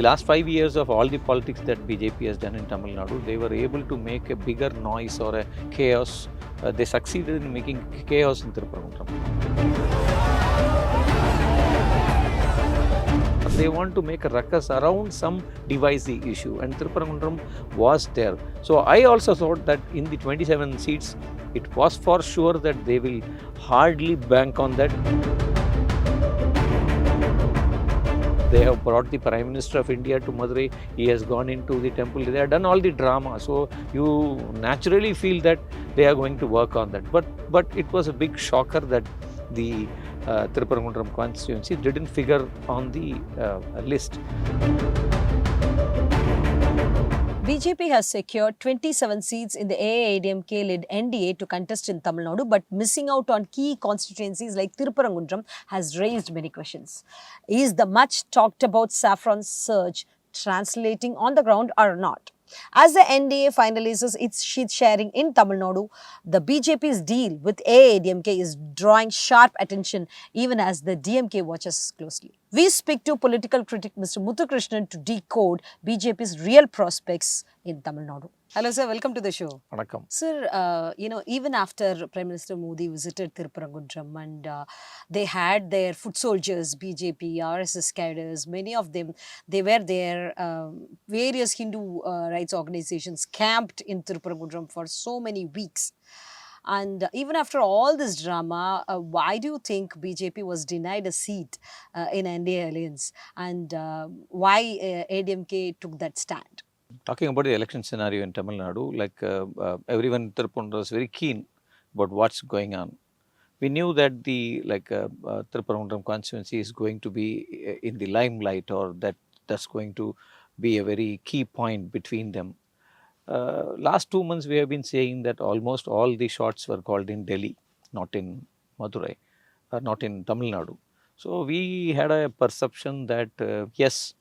the last 5 years of all the politics that BJP has done in Tamil Nadu, they were able to make a bigger noise or a chaos. They succeeded in making chaos in Thiruparankundram. They want to make a ruckus around some divisive issue, and Thiruparankundram was there. So I also thought that in the 27 seats, it was for sure that they will hardly bank on that. They have brought the Prime Minister of India to Madurai. He has gone into the temple. They have done all the drama. So you naturally feel that they are going to work on that. But it was a big shocker that the Thiruparankundram constituency didn't figure on the list. BJP has secured 27 seats in the ADMK-led NDA to contest in Tamil Nadu, but missing out on key constituencies like Thiruparankundram has raised many questions. Is the much talked about saffron surge translating on the ground or not? As the NDA finalizes its seat sharing in Tamil Nadu, the BJP's deal with ADMK is drawing sharp attention even as the DMK watches closely. We speak to political critic Mr. Muthukrishnan to decode BJP's real prospects in Tamil Nadu. Hello sir, welcome to the show. Vanakkam. Sir, even after Prime Minister Modi visited Thiruparankundram and they had their foot soldiers, BJP, RSS cadres, many of them, they were there, various Hindu rights organizations camped in Thiruparankundram for so many weeks. And even after all this drama, why do you think BJP was denied a seat in NDA alliance, and why ADMK took that stand? Talking about the election scenario in Tamil Nadu, like everyone in Thiruparankundram was very keen about what's going on. We knew that the Thiruparankundram constituency is going to be in the limelight, or that's going to be a very key point between them. Last 2 months we have been saying that almost all the shots were called in Delhi, not in Madurai, not in Tamil Nadu. So we had a perception that yes,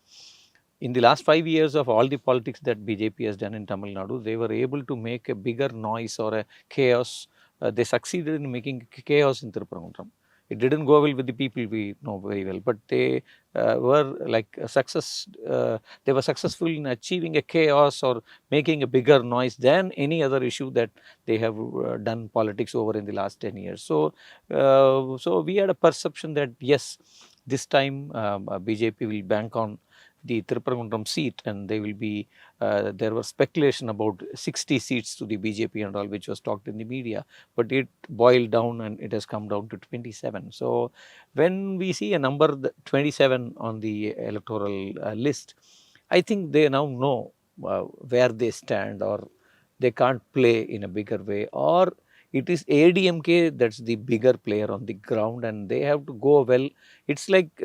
in the last 5 years of all the politics that BJP has done in Tamil Nadu, they were able to make a bigger noise or a chaos. They succeeded in making chaos in Thiruparankundram. It didn't go well with the people, we know very well, but they were like they were successful in achieving a chaos or making a bigger noise than any other issue that they have done politics over in the last 10 years. So, so we had a perception that yes, this time BJP will bank on the Thiruparankundram seat, and they will be, there was speculation about 60 seats to the BJP and all, which was talked in the media, but it boiled down and it has come down to 27. So when we see a number 27 on the electoral list, I think they now know where they stand, or they can't play in a bigger way, or it is ADMK that's the bigger player on the ground and they have to go well. It's like,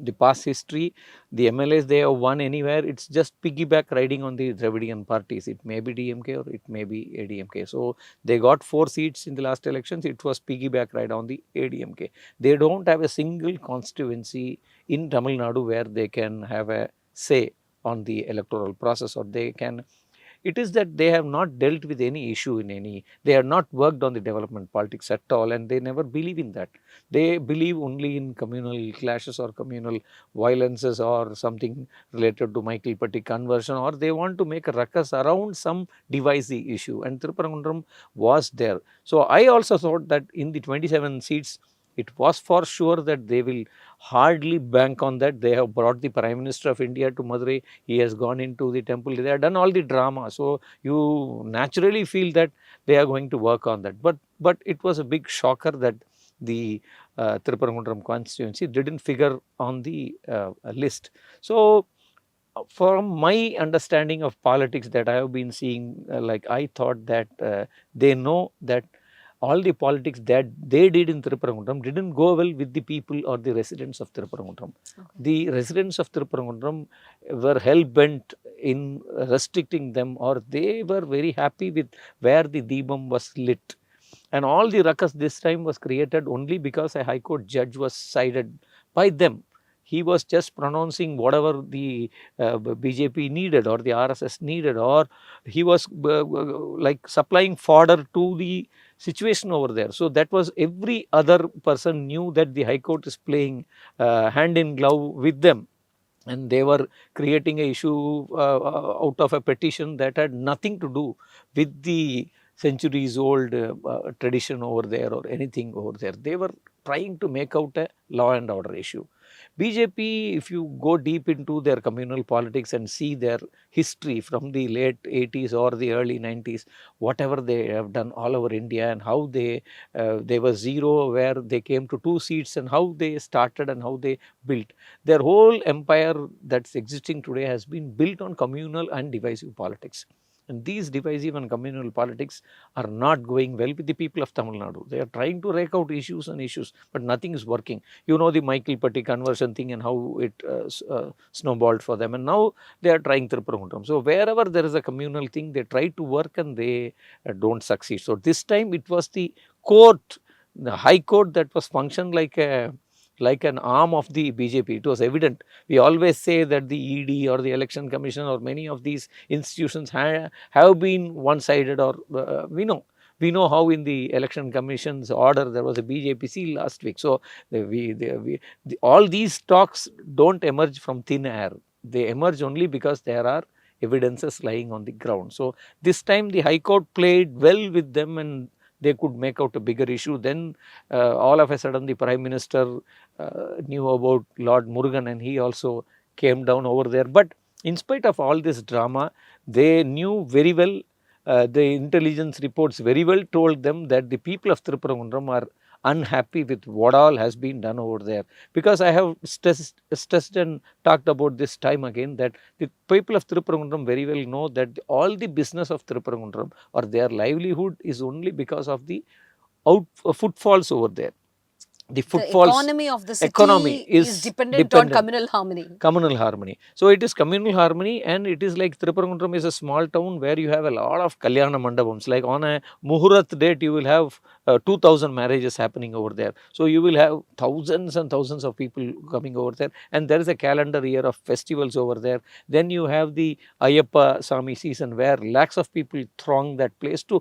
the past history, the MLAs they have won anywhere, it's just piggyback riding on the Dravidian parties. It may be DMK or it may be ADMK. So they got 4 seats in the last elections, it was piggyback ride on the ADMK. They don't have a single constituency in Tamil Nadu where they can have a say on the electoral process, or they can. It is that they have not dealt with any issue they have not worked on the development politics at all, and they never believe in that. They believe only in communal clashes or communal violences or something related to Michael Patti conversion, or they want to make a ruckus around some divisive issue, and Thiruparankundram was there. So I also thought that in the 27 seats, it was for sure that they will hardly bank on that. They have brought the Prime Minister of India to Madurai. He has gone into the temple. They have done all the drama. So you naturally feel that they are going to work on that. But it was a big shocker that the Thiruparankundram constituency didn't figure on the list. So from my understanding of politics that I have been seeing, I thought that they know that all the politics that they did in Thiruparankundram didn't go well with the people or the residents of Thiruparankundram. Okay. The residents of Thiruparankundram were hell-bent in restricting them, or they were very happy with where the Deepam was lit. And all the ruckus this time was created only because a High Court judge was sided by them. He was just pronouncing whatever the BJP needed or the RSS needed, or he was supplying fodder to the situation over there. So that was, every other person knew that the High Court is playing hand in glove with them. and they were creating a issue out of a petition that had nothing to do with the centuries old tradition over there or anything over there. They were trying to make out a law and order issue. BJP, if you go deep into their communal politics and see their history from the late 80s or the early 90s, whatever they have done all over India, and how they were zero where they came to 2 seats, and how they started and how they built. Their whole empire that's existing today has been built on communal and divisive politics. And these divisive and communal politics are not going well with the people of Tamil Nadu. They are trying to rake out issues and issues, but nothing is working. You know the Michael Patti conversion thing and how it snowballed for them. And now they are trying Thiruparankundram. So wherever there is a communal thing, they try to work and they don't succeed. So this time it was the court, the high court, that was functioned like an arm of the BJP. It was evident. We always say that the ED or the Election Commission or many of these institutions have been one-sided, or we know how in the Election Commission's order there was a BJP seal last week. So all these talks don't emerge from thin air. They emerge only because there are evidences lying on the ground. So this time the High Court played well with them, and they could make out a bigger issue. Then all of a sudden the Prime Minister knew about Lord Murugan, and he also came down over there. But in spite of all this drama, they knew very well, the intelligence reports very well told them that the people of Thiruparankundram are unhappy with what all has been done over there. Because I have stressed and talked about this time again, that the people of Thiruparankundram very well know that all the business of Thiruparankundram or their livelihood is only because of the footfalls over there. The footfalls, economy of the city economy is dependent on communal harmony. Communal harmony. So it is communal harmony, and it is like Thiruparankundram is a small town where you have a lot of Kalyana Mandapams. Like on a Muhurat date, you will have 2000 marriages happening over there. So you will have thousands and thousands of people coming over there, and there is a calendar year of festivals over there. Then you have the Ayyappa Sami season, where lakhs of people throng that place to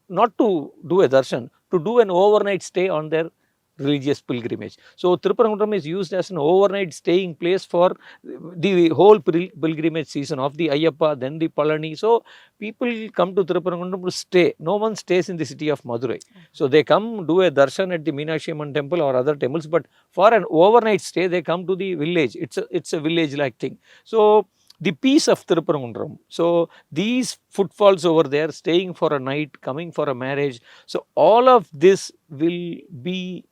not to do a darshan, to do an overnight stay on their religious pilgrimage. So Thiruparankundram is used as an overnight staying place for the whole pilgrimage season of the Ayyappa, then the Palani. So people come to Thiruparankundram to stay. No one stays in the city of Madurai. So they come do a darshan at the Meenakshi Amman temple or other temples, but for an overnight stay they come to the village. It's a village like thing. So the peace of Thiruparankundram. So these footfalls over there, staying for a night, coming for a marriage. So all of this will be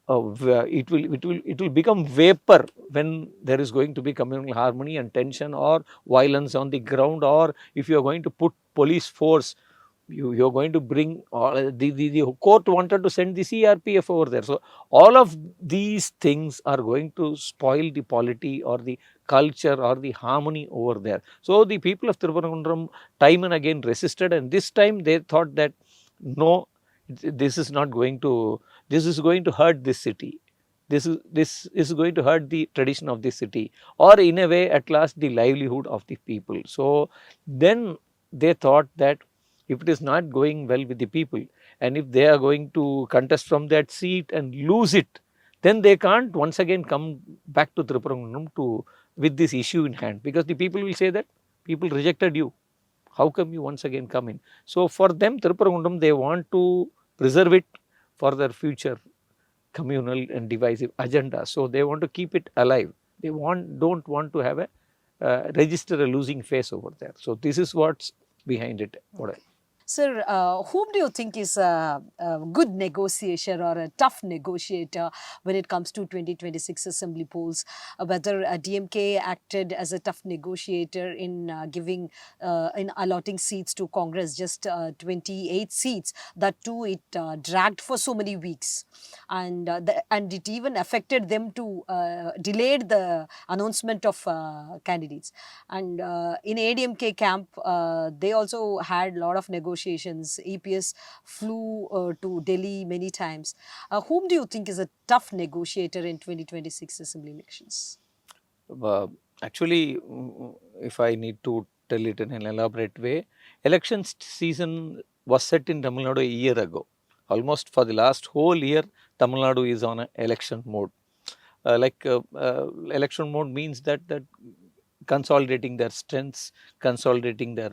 it will become vapor when there is going to be communal harmony and tension or violence on the ground, or if you are going to put police force, you're going to bring the court wanted to send the CRPF over there. So all of these things are going to spoil the polity or the culture or the harmony over there. So the people of Thiruparankundram time and again resisted, and this time they thought that no, this is not going to, this is going to hurt this city. This is going to hurt the tradition of this city, or in a way at last the livelihood of the people. So then they thought that if it is not going well with the people, and if they are going to contest from that seat and lose it, then they can't once again come back to Thiruparankundram to with this issue in hand, because the people will say that people rejected you. How come you once again come in? So for them, Thiruparankundram, they want to preserve it for their future communal and divisive agenda. So they want to keep it alive. They don't want to have a register a losing face over there. So this is what's behind it. Sir, whom do you think is a good negotiator or a tough negotiator when it comes to 2026 assembly polls? Whether DMK acted as a tough negotiator in in allotting seats to Congress, just 28 seats. That too, it dragged for so many weeks, and it even affected them to delayed the announcement of candidates. And in ADMK camp, they also had a lot of negotiations. EPS flew to Delhi many times. Whom do you think is a tough negotiator in 2026 assembly elections? Actually, if I need to tell it in an elaborate way, election season was set in Tamil Nadu a year ago. Almost for the last whole year, Tamil Nadu is on an election mode. election mode means that consolidating their strengths, consolidating their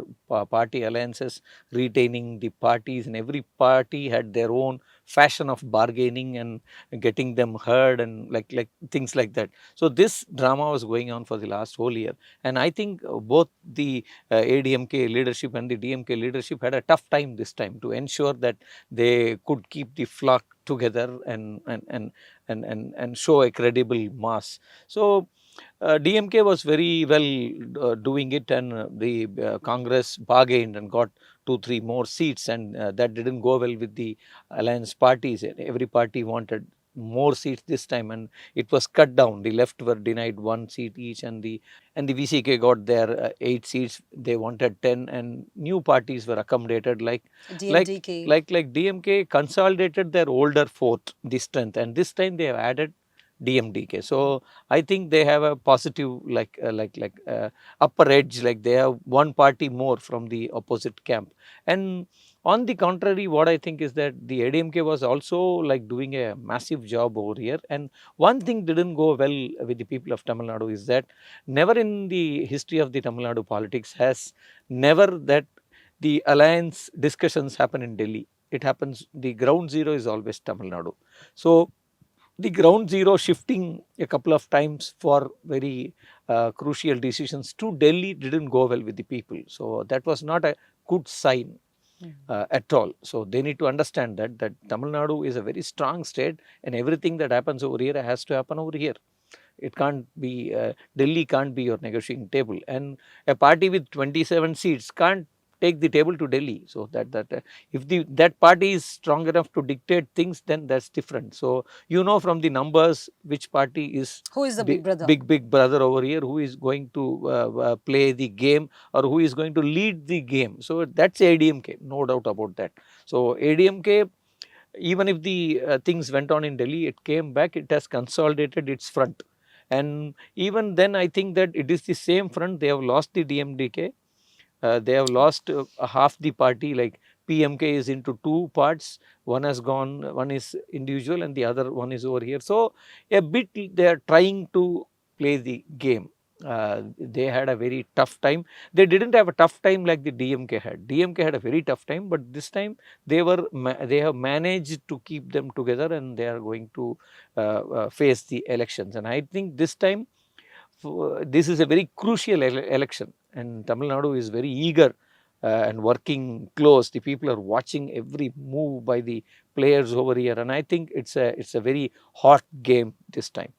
party alliances, retaining the parties, and every party had their own fashion of bargaining and getting them heard, and like things like that. So this drama was going on for the last whole year, and I think both the ADMK leadership and the DMK leadership had a tough time this time to ensure that they could keep the flock together and show a credible mass. So DMK was very well doing it, and the Congress bargained and got 2-3 more seats, and that didn't go well with the alliance parties. Every party wanted more seats this time, and it was cut down. The left were denied 1 seat each, and the VCK got their 8 seats. They wanted 10, and new parties were accommodated DMDK. like DMK consolidated their older fort, the strength, and this time they have added DMDK. So I think they have a positive upper edge, like they have one party more from the opposite camp. And on the contrary, what I think is that the ADMK was also like doing a massive job over here. And one thing didn't go well with the people of Tamil Nadu is that never in the history of the Tamil Nadu politics has never that the alliance discussions happen in Delhi. It happens, the ground zero is always Tamil Nadu. So the ground zero shifting a couple of times for very crucial decisions to Delhi didn't go well with the people. So that was not a good sign at all. So they need to understand that Tamil Nadu is a very strong state, and everything that happens over here has to happen over here. It can't be, Delhi can't be your negotiating table, and a party with 27 seats can't take the table to Delhi. So if that party is strong enough to dictate things, then that's different. So from the numbers which party is Who is the big brother? Big brother over here, who is going to play the game, or who is going to lead the game. So that's ADMK, no doubt about that. So ADMK, even if the things went on in Delhi, it came back, it has consolidated its front. And even then, I think that it is the same front. They have lost the DMDK. They have lost half the party, like PMK is into 2 parts. One has gone, one is individual and the other one is over here. So a bit they are trying to play the game. They had a very tough time. They didn't have a tough time like the DMK had. DMK had a very tough time, but this time they have managed to keep them together, and they are going to face the elections. And I think this time this is a very crucial election, and Tamil Nadu is very eager and working close. The people are watching every move by the players over here, and I think it's a very hot game this time.